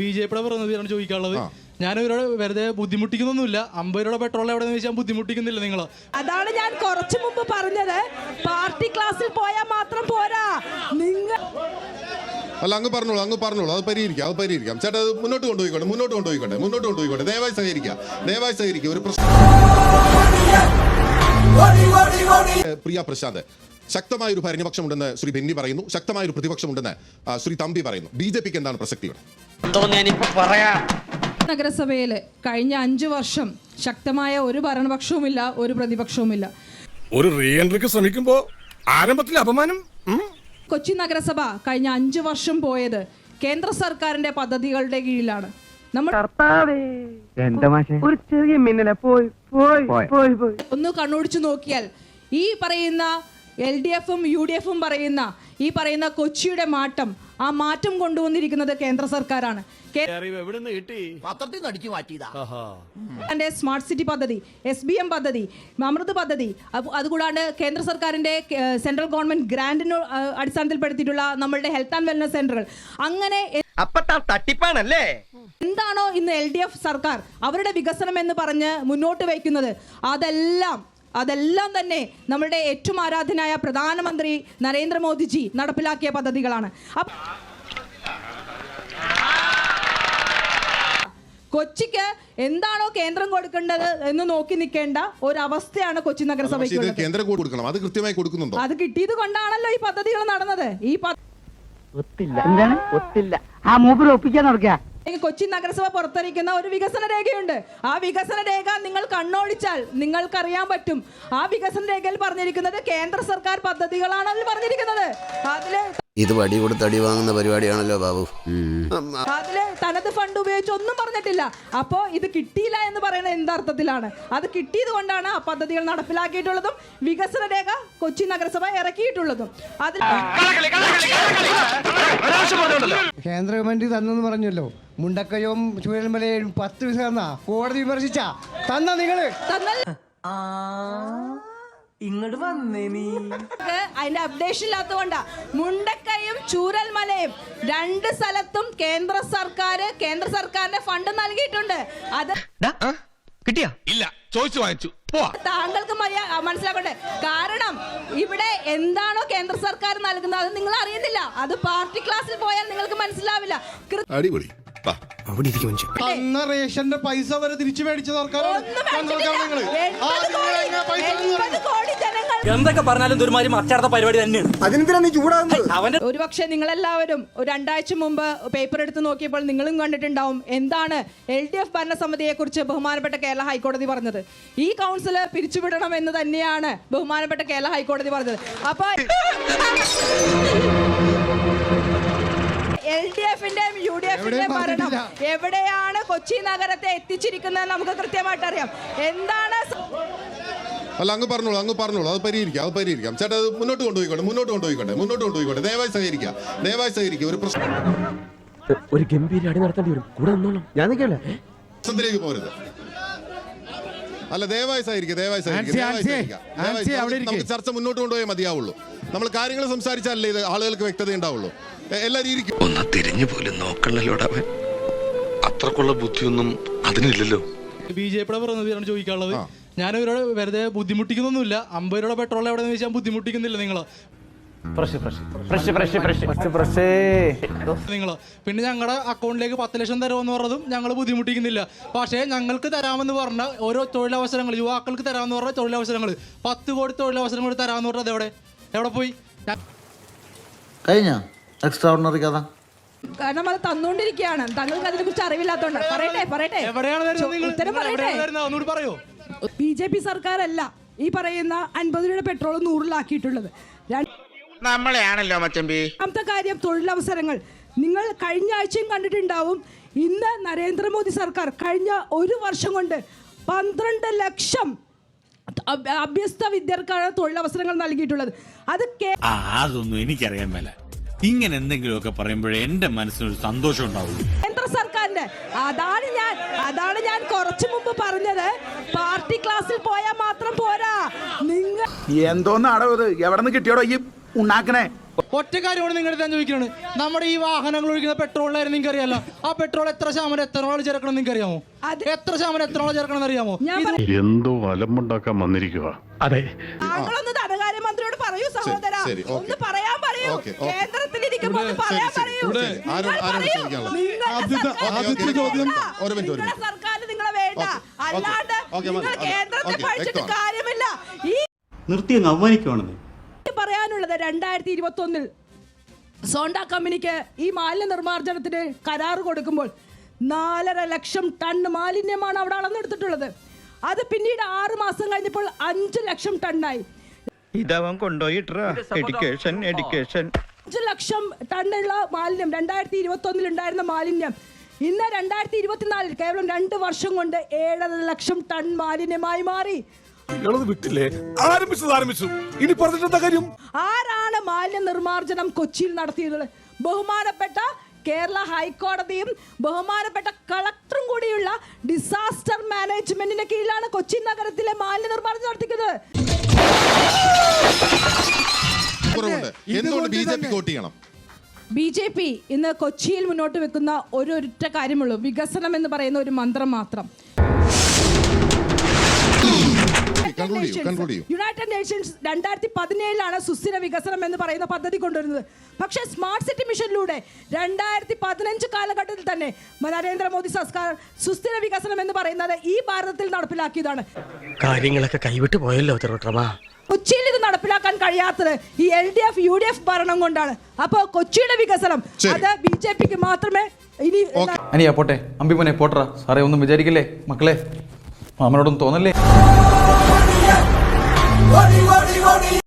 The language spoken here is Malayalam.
BJP പ്രതിനിധിയാണ് ചോദിക്കാനുള്ളത്. ഞാനിവരോട് വെറുതെ ബുദ്ധിമുട്ടിക്കുന്നൊന്നുമില്ല. 50 രൂപ പെട്രോൾ എവിടെ നിന്ന് ചോദിച്ചാൽ ബുദ്ധിമുട്ടിക്കുന്നില്ല നിങ്ങൾ. അതാണ് ഞാൻ കുറച്ചു മുമ്പ് പറഞ്ഞത്. പാർട്ടി ക്ലാസ്സിൽ പോയാൽ മാത്രം പോരാ. നിങ്ങൾ അല്ല, അങ്ങ് പറഞ്ഞോളൂ. അത് പരിഹരിക്കാം. ചേട്ടാ, അത് മുന്നോട്ട് കൊണ്ടുപോയിക്കോട്ടെ. ദയവായി സഹകരിക്കുക. ഒരു പ്രശ്നം. പ്രിയ പ്രശാന്ത്, ശക്തമായൊരു ഭരണപക്ഷമുണ്ടെന്ന് ശ്രീ ബെന്നി പറയുന്നു, ശക്തമായൊരു പ്രതിപക്ഷമുണ്ടെന്ന് ശ്രീ തമ്പി പറയുന്നു. BJPക്ക് എന്താണ് പ്രസക്തികൾ? നഗരസഭയിൽ കഴിഞ്ഞ 5 വർഷം ശക്തമായ ഒരു ഭരണപക്ഷവുമില്ല, ഒരു പ്രതിപക്ഷവുമില്ല. ഒരു റീ എൻട്രിക്ക് ശ്രമിക്കുമ്പോ ആരംഭത്തിൽ അപമാനം. കൊച്ചി നഗരസഭ കഴിഞ്ഞ 5 വർഷം പോയത് കേന്ദ്ര സർക്കാരിന്റെ പദ്ധതികളുടെ കീഴിലാണ്. നമ്മൾ ഒരു ചെറിയ മിന്നല പോയി ഒന്ന് കണ്ണോടിച്ചു നോക്കിയാൽ ഈ പറയുന്ന LDFും UDFും പറയുന്ന ഈ പറയുന്ന കൊച്ചിയുടെ മാറ്റം, ആ മാറ്റം കൊണ്ടുവന്നിരിക്കുന്നത് കേന്ദ്ര സർക്കാരാണ്. സ്മാർട്ട് സിറ്റി പദ്ധതി, SBM പദ്ധതി, അമൃത് പദ്ധതി, അതുകൂടാണ്ട് കേന്ദ്ര സർക്കാരിന്റെ സെൻട്രൽ ഗവൺമെന്റ് ഗ്രാന്റിന് അടിസ്ഥാനത്തിൽപ്പെടുത്തിയിട്ടുള്ള നമ്മളുടെ ഹെൽത്ത് ആൻഡ് വെൽനസ് സെന്ററുകൾ, അങ്ങനെ തട്ടിപ്പാണല്ലേ. എന്താണോ ഇന്ന് LDF സർക്കാർ അവരുടെ വികസനം എന്ന് പറഞ്ഞ് മുന്നോട്ട് വയ്ക്കുന്നത്, അതെല്ലാം തന്നെ നമ്മളുടെ ഏറ്റവും ആരാധനായ പ്രധാനമന്ത്രി നരേന്ദ്രമോദിജി നടപ്പിലാക്കിയ പദ്ധതികളാണ്. കൊച്ചിക്ക് എന്താണോ കേന്ദ്രം കൊടുക്കേണ്ടത് എന്ന് നോക്കി നിൽക്കേണ്ട ഒരവസ്ഥയാണ് കൊച്ചി നഗരസഭയ്ക്ക്. അത് കിട്ടിയത് കൊണ്ടാണല്ലോ ഈ പദ്ധതികൾ നടന്നത്. കൊച്ചി നഗരസഭ പുറത്തിരിക്കുന്ന ഒരു വികസന രേഖയുണ്ട്. ആ വികസന രേഖ നിങ്ങൾ കണ്ണോടിച്ചാൽ നിങ്ങൾക്കറിയാൻ പറ്റും. ആ വികസന രേഖയിൽ പറഞ്ഞിരിക്കുന്നത് കേന്ദ്ര സർക്കാർ പദ്ധതികളാണ് അതിൽ പറഞ്ഞിരിക്കുന്നത്. ഇത് വടി കൊടുത്ത് അടി വാങ്ങുന്ന പരിപാടിയാണല്ലോ ബാബു. അതില് തനത് ഫണ്ട് ഉപയോഗിച്ച് ഒന്നും പറഞ്ഞിട്ടില്ല. അപ്പോ ഇത് കിട്ടിയില്ല എന്ന് പറയുന്നത് എന്തർത്ഥത്തിലാണ്? അത് കിട്ടിയത് കൊണ്ടാണ് ആ പദ്ധതികൾ നടപ്പിലാക്കിയിട്ടുള്ളതും വികസന രേഖ കൊച്ചി നഗരസഭ ഇറക്കിയിട്ടുള്ളതും. അതിൽ കേന്ദ്ര ഗവൺമെന്റ് തന്നെന്ന് പറഞ്ഞല്ലോ. മുണ്ടക്കയവും ചൂരൽമലയും 10 പൈസ തന്നാ കോടതി വിമർശിച്ച നിങ്ങള് ഇങ്ങോട്ട് വന്നേ നീ. അതിന്റെ അപ്ഡേഷൻ ഇല്ലാത്തതുകൊണ്ടാ. മുണ്ടക്കയും ചൂരൽമലയും 2 സ്ഥലത്തും കേന്ദ്ര സർക്കാരിന്റെ ഫണ്ട് നൽകിയിട്ടുണ്ട്. അത് കിട്ടിയാ? ഇല്ല, ചോദിച്ചു വാങ്ങിച്ചു. താങ്കൾക്ക് മനസ്സിലാക്കട്ടെ. കാരണം ഇവിടെ എന്താണോ കേന്ദ്ര സർക്കാർ നൽകുന്നത് അത് നിങ്ങൾ അറിയുന്നില്ല. അത് പാർട്ടി ക്ലാസ്സിൽ പോയാൽ നിങ്ങൾക്ക് മനസ്സിലാവില്ല. അടിപൊളി. റേഷന്റെ പൈസ വരെ തിരിച്ചു മേടിച്ച എന്തൊക്കെ പറഞ്ഞാലും പരിപാടി തന്നെയാണ്. ഒരുപക്ഷെ നിങ്ങളെല്ലാവരും 2 ആഴ്ച മുമ്പ് പേപ്പർ എടുത്ത് നോക്കിയപ്പോൾ നിങ്ങളും കണ്ടിട്ടുണ്ടാവും എന്താണ് LDF ഭരണസമിതിയെ കുറിച്ച് ബഹുമാനപ്പെട്ട കേരള ഹൈക്കോടതി പറഞ്ഞത്. ഈ കൗൺസില് പിരിച്ചുവിടണം എന്ന് തന്നെയാണ് ബഹുമാനപ്പെട്ട കേരള ഹൈക്കോടതി പറഞ്ഞത്. അപ്പൊ LDFന്റെയും UDFന്റെയും ഭരണം എവിടെയാണ് കൊച്ചി നഗരത്തെ എത്തിച്ചിരിക്കുന്നത് നമുക്ക് കൃത്യമായിട്ട് അറിയാം. എന്താണ്? അല്ല, അങ്ങ് പറഞ്ഞോളൂ. അത് പരിഹരിക്കാം. ചേട്ടാ, അത് മുന്നോട്ട് കൊണ്ടുപോയിക്കോട്ടെ. ദയവായി സഹകരിക്കുക. ഒരു പ്രശ്നം. ഒരു ഗംഭീര അടി നടത്തേണ്ടി വരും. കൂടെ നിന്നോളാം, ഞാൻ നിൽക്കില്ല. പ്രശ്നത്തിലേക്ക് പോരുത്. അല്ല, ദയവായി സഹകരിക്കുക. നമുക്ക് ചർച്ച മുന്നോട്ട് കൊണ്ടുപോയേ മതിയാവുള്ളൂ. നമ്മൾ കാര്യങ്ങൾ സംസാരിച്ചാലേ ഇത് ആളുകൾക്ക് വ്യക്തത ഉണ്ടാവുള്ളൂ. എല്ലാവരും ഇരിക്കും. ഒന്ന് തിരിഞ്ഞു പോലും നോക്കണല്ലോടവൻ. അത്രക്കുള്ള ബുദ്ധിയൊന്നും അതിനില്ലല്ലോ. BJP പ്രതിനിധിയാണ് ചോദിക്കാനുള്ളത്. ഞാനിവരോട് വെറുതെ ബുദ്ധിമുട്ടിക്കുന്നൊന്നുമില്ല. 50 രൂപ പെട്രോൾ എവിടെ നിന്ന് ചോദിച്ചാൽ ബുദ്ധിമുട്ടിക്കുന്നില്ല നിങ്ങൾ. പിന്നെ ഞങ്ങളുടെ അക്കൗണ്ടിലേക്ക് 10 ലക്ഷം തരുമെന്ന് പറഞ്ഞതും ഞങ്ങൾ ബുദ്ധിമുട്ടിക്കുന്നില്ല. പക്ഷേ ഞങ്ങൾക്ക് തരാമെന്ന് പറഞ്ഞ ഓരോ തൊഴിലവസരങ്ങൾ, യുവാക്കൾക്ക് തരാമെന്ന് പറഞ്ഞ തൊഴിലവസരങ്ങൾ, 10 കോടി തൊഴിലവസരങ്ങൾ തരാമെന്ന് പറഞ്ഞത് എവിടെ പോയി? കഴിഞ്ഞ എക്സ്ട്രാ ഓർഡിനറി കഥ കാരണം അത് തന്നുകൊണ്ടിരിക്കുകയാണ്. താങ്കൾക്ക് അതിനെ കുറിച്ച് അറിവില്ലാത്തോണ്ട് പറയട്ടെ. പറയോ? BJP സർക്കാരല്ല ഈ പറയുന്ന 50 രൂപ പെട്രോൾ 100-ലാക്കിയിട്ടുള്ളത്. നമ്മളെയാണല്ലോ മച്ചമ്പി. രണ്ടാമത്തെ കാര്യം തൊഴിലവസരങ്ങൾ. നിങ്ങൾ കഴിഞ്ഞ ആഴ്ചയും കണ്ടിട്ടുണ്ടാവും. ഇന്ന് നരേന്ദ്രമോദി സർക്കാർ കഴിഞ്ഞ 1 വർഷം കൊണ്ട് 12 ലക്ഷം അഭ്യസ്ത വിദ്യർക്കാണ് തൊഴിലവസരങ്ങൾ നൽകിയിട്ടുള്ളത്. അതൊന്നും എനിക്കറിയാൻ മേല. ഇങ്ങനെ എന്തെങ്കിലുമൊക്കെ പറയുമ്പോഴേ എന്റെ മനസ്സിനൊരു സന്തോഷം ഉണ്ടാവുള്ളൂ. കേന്ദ്ര സർക്കാരിന്റെ അതാണ് ഞാൻ കുറച്ചു മുമ്പ് പറഞ്ഞത്. പാർട്ടി ക്ലാസ്സിൽ പോയാൽ മാത്രം പോരാ. നിങ്ങൾ എന്തോന്നാടോ ഇത്? എവിടെ നിന്ന് കിട്ടിയോടോ ഈ ഉണ്ടാക്കണേ? ഒറ്റ കാര്യമാണ് നിങ്ങളുടെ ഞാൻ ചോദിക്കുന്നത്. നമ്മുടെ ഈ വാഹനങ്ങൾ ഒഴിക്കുന്ന പെട്രോളിലായിരുന്നു നിങ്ങൾക്ക് അറിയാലോ. ആ പെട്രോൾ എത്ര ശതമാനം എത്രത്തോളം ചേർക്കണം നിങ്ങൾക്ക് അറിയാമോ? എത്ര ശതമാനം എത്രത്തോളം ചേർക്കണം എന്ന് അറിയാമോ? എന്തോ അലമ്പുണ്ടാക്കാൻ വന്നിരിക്കുക. അതെ, താങ്കളൊന്ന് ധനകാര്യമന്ത്രിയോട് പറയൂ സഹോദര, ശരി, ഓക്കെ. ഒന്ന് പറയാൻ പറയൂ. Okay, okay. കേന്ദ്രത്തിലിരിക്കുമ്പോൾ ഒന്ന് പറയാൻ പറയൂ. ഒരു മിനിറ്റ്. നിങ്ങളുടെ സർക്കാർ നിങ്ങളെ വേണ്ട, അല്ലാണ്ട് ഓക്കെ, നിങ്ങൾ കേന്ദ്രത്തെ പഠിച്ചിട്ട് കാര്യമില്ല. ഈ നിർത്തി അങ്ങ് അവമാനിക്കുവാണെന്ന് പറയാനുള്ളത് 2021 സോണ്ട കമ്പനിക്ക് ഈ മാലിന്യ നിർമ്മാർജ്ജനത്തിന് കരാർ കൊടുക്കുമ്പോൾ 4.5 ലക്ഷം ടൺ മാലിന്യമാണ് അവിടെ അളന്നെടുത്തിട്ടുള്ളത്. അത് പിന്നീട് 6 മാസം കഴിഞ്ഞപ്പോൾ 5 ലക്ഷം ടണ്ണായി. ഇതവൻ കൊണ്ടുപോയിട്ടാ എഡ്യൂക്കേഷൻ 5 ലക്ഷം ടണ്ണുള്ള മാലിന്യം 2021 ഉണ്ടായിരുന്ന മാലിന്യം ഇന്ന് 2024 കേവലം 2 വർഷം കൊണ്ട് 7.5 ലക്ഷം ടൺ മാലിന്യമായി മാറി. വിട്ടില്ലേ? ആരംഭിച്ചു ഇനി പറഞ്ഞിട്ടെന്താ കാര്യം? ആരാണ് മാലിന്യ നിർമ്മാർജ്ജനം കൊച്ചിയിൽ നടത്തിയത്? ബഹുമാനപ്പെട്ട കേരള ഹൈക്കോടതിയും ബഹുമാനപ്പെട്ട കളക്ടറും കൂടിയുള്ള ഡിസാസ്റ്റർ മാനേജ്മെന്റിന്റെ കീഴിലാണ് കൊച്ചി നഗരത്തിലെ മാലിന്യ നിർമ്മാർജ്ജനം നടത്തിക്കുന്നത്. BJP ഇന്ന് കൊച്ചിയിൽ മുന്നോട്ട് വെക്കുന്ന ഒരൊറ്റ കാര്യമുള്ളൂ, വികസനം എന്ന് പറയുന്ന ഒരു മന്ത്രം മാത്രം. യുണൈറ്റഡ് നേഷൻസ് 2017 സുസ്ഥിര വികസനം എന്ന് പറയുന്ന പദ്ധതി കൊണ്ടുവരുന്നത്. പക്ഷേ സ്മാർട്ട് സിറ്റി മിഷനിലൂടെ 2015 കാലഘട്ടത്തിൽ തന്നെ നരേന്ദ്രമോദി സർക്കാർ സുസ്ഥിര വികസനം എന്ന് പറയുന്നത് ഈ ഭാരതത്തിൽ നടപ്പിലാക്കിയതാണ്. കാര്യങ്ങളൊക്കെ കൈവിട്ട് പോയല്ലോ തിരുവട്ടമാ. കൊച്ചിയിൽ ഇത് നടപ്പിലാക്കാൻ കഴിയാത്തത് ഈ LDF UDF ഭരണം കൊണ്ടാണ്. അപ്പോൾ കൊച്ചിയുടെ വികസനം അത് BJPക്ക് മാത്രമേ ഇനി അനിയാ പോട്ടെ, അമ്പിമോനെ പോട്ടറാ. സാറേ ഒന്നും വിചാരിക്കില്ലേ മക്കളെ, മാമനോടൊന്നും തോന്നല്ലേ?